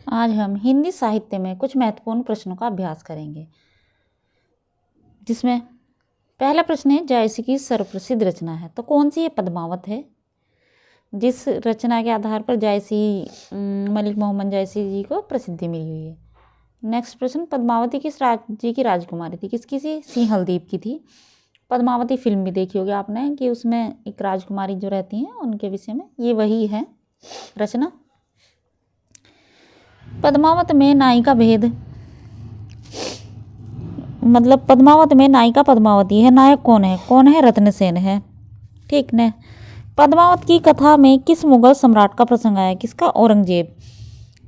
आज हम हिंदी साहित्य में कुछ महत्वपूर्ण प्रश्नों का अभ्यास करेंगे, जिसमें पहला प्रश्न है जायसी की सर्वप्रसिद्ध रचना है, तो कौन सी ये पद्मावत है, जिस रचना के आधार पर जायसी मलिक मोहम्मद जायसी जी को प्रसिद्धि मिली हुई है। नेक्स्ट प्रश्न, पद्मावती किस राज्य की राजकुमारी थी, किसकी सी सिंह हलदीप की थी। पद्मावती फिल्म भी देखी होगी आपने कि उसमें एक राजकुमारी जो रहती हैं उनके विषय में ये वही है रचना। पद्मावत में नायिका भेद, मतलब पद्मावत में नायिका पद्मावती है, नायक कौन है रत्नसेन है, ठीक न। पद्मावत की कथा में किस मुगल सम्राट का प्रसंग आया, किसका, औरंगजेब।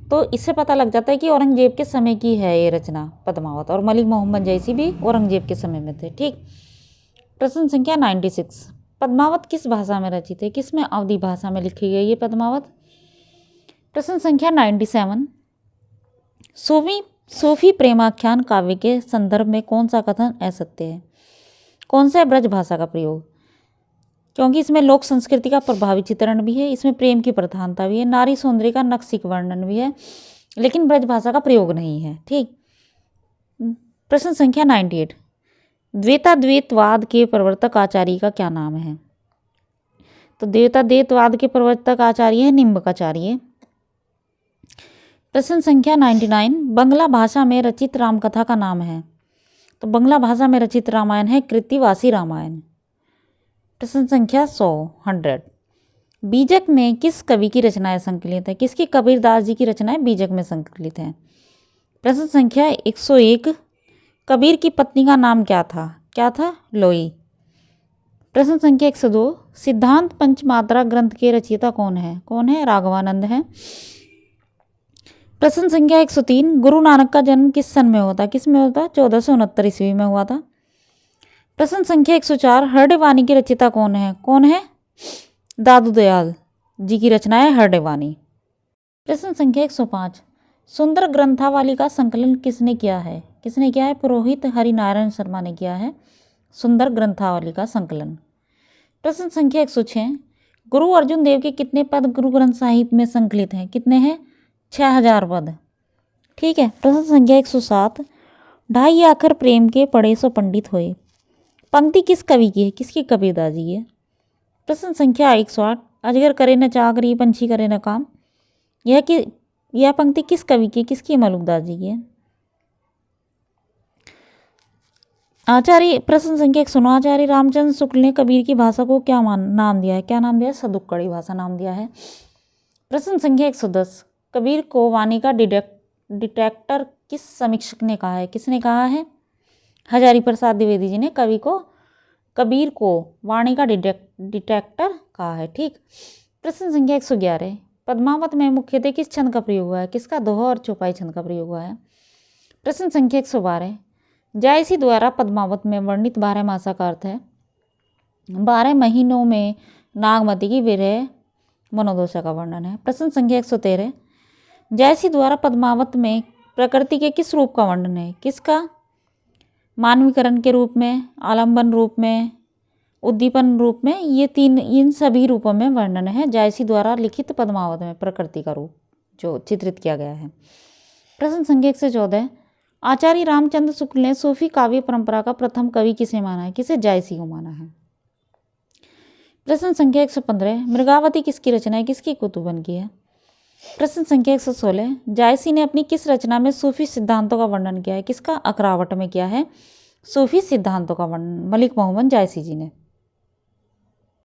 तो इससे पता लग जाता है कि औरंगजेब के समय की है ये रचना पद्मावत, और मलिक मोहम्मद जैसी भी औरंगजेब के समय में थे, ठीक। प्रश्न संख्या 96, पद्मावत किस भाषा में रचित है, किस में अवधी भाषा में लिखी गई है पद्मावत। प्रश्न संख्या 97, सूफी प्रेमाख्यान काव्य के संदर्भ में कौन सा कथन असत्य है, कौन सा ब्रज भाषा का प्रयोग, क्योंकि इसमें लोक संस्कृति का प्रभावी चित्रण भी है, इसमें प्रेम की प्रधानता भी है, नारी सौंदर्य का नक्शिक वर्णन भी है, लेकिन ब्रज भाषा का प्रयोग नहीं है, ठीक। प्रश्न संख्या 98, द्वैताद्वैतवाद के प्रवर्तक आचार्य का क्या नाम है। तो द्वैताद्वैतवाद के प्रवर्तक आचार्य है निम्बकाचार्य। प्रश्न संख्या 99, बंगला भाषा में रचित रामकथा का नाम है। तो बंगला भाषा में रचित रामायण है कृत्तिवासी रामायण। प्रश्न संख्या 100, बीजक में किस कवि की रचनाएं संकलित है, किसकी, कबीरदास जी की रचनाएं बीजक में संकलित हैं। प्रश्न संख्या 101, कबीर की पत्नी का नाम क्या था, लोई। प्रश्न संख्या 102, सिद्धांत पंचमात्रा ग्रंथ के रचयिता कौन है, राघवानंद है। प्रश्न संख्या 103, गुरु नानक का जन्म किस सन में हुआ था, किस में हुआ था, 1469 ईस्वी में हुआ था। प्रश्न संख्या 104, हरडेवानी की रचयिता कौन है, दादू दयाल जी की रचना है हरडेवानी। प्रश्न संख्या 105, सुंदर ग्रंथावली का संकलन किसने किया है, पुरोहित हरिनारायण शर्मा ने किया है सुंदर ग्रंथावली का संकलन। प्रश्न संख्या 106, गुरु अर्जुन देव के कितने पद गुरु ग्रंथ साहिब में संकलित हैं, कितने हैं, 6000 पद, ठीक है। प्रश्न संख्या 107, ढाई आखर प्रेम के पढ़े सो पंडित होए, पंक्ति किस कवि की है, किसकी, कबीरदास जी की है। प्रश्न संख्या 108, अजगर करे न चाकरी पंछी करे न काम, यह पंक्ति किस कवि की, किसकी, मलुकदास जी की है। प्रश्न संख्या 109, आचार्य रामचंद्र शुक्ल ने कबीर की भाषा को क्या नाम दिया है, सदुक्कड़ी भाषा नाम दिया है। प्रश्न संख्या 110, कबीर को वाणी का डिटेक्टर किस समीक्षक ने कहा है, किसने कहा है, हजारी प्रसाद द्विवेदी जी ने कबीर को वाणी का डिटेक्टर कहा है, ठीक। प्रश्न संख्या 111, पद्मावत में मुख्यतः किस छंद का प्रयोग हुआ है, किसका, दोहा और चौपाई छंद का प्रयोग हुआ है। प्रश्न संख्या 112, जायसी द्वारा पद्मावत में वर्णित 12 मासा का अर्थ है, 12 महीनों में नागमती की विरह मनोदशा का वर्णन है। प्रश्न संख्या 113, जायसी द्वारा पद्मावत में प्रकृति के किस रूप का वर्णन है, किसका, मानवीकरण के रूप में, आलम्बन रूप में, उद्दीपन रूप में, इन सभी रूपों में वर्णन है जायसी द्वारा लिखित पद्मावत में प्रकृति का रूप जो चित्रित किया गया है। प्रश्न संख्या 114, आचार्य रामचंद्र शुक्ल ने सूफी काव्य परंपरा का प्रथम कवि किसे माना है, किसे, जायसी को माना है। प्रश्न संख्या 115, मृगावती किसकी रचना है, किसकी, कुतुबन की है। प्रश्न संख्या 116, जायसी ने अपनी किस रचना में सूफी सिद्धांतों का वर्णन किया है, किसका, अकरावट में किया है सूफी सिद्धांतों का वर्णन, मलिक मोहम्मद जायसी जी ने।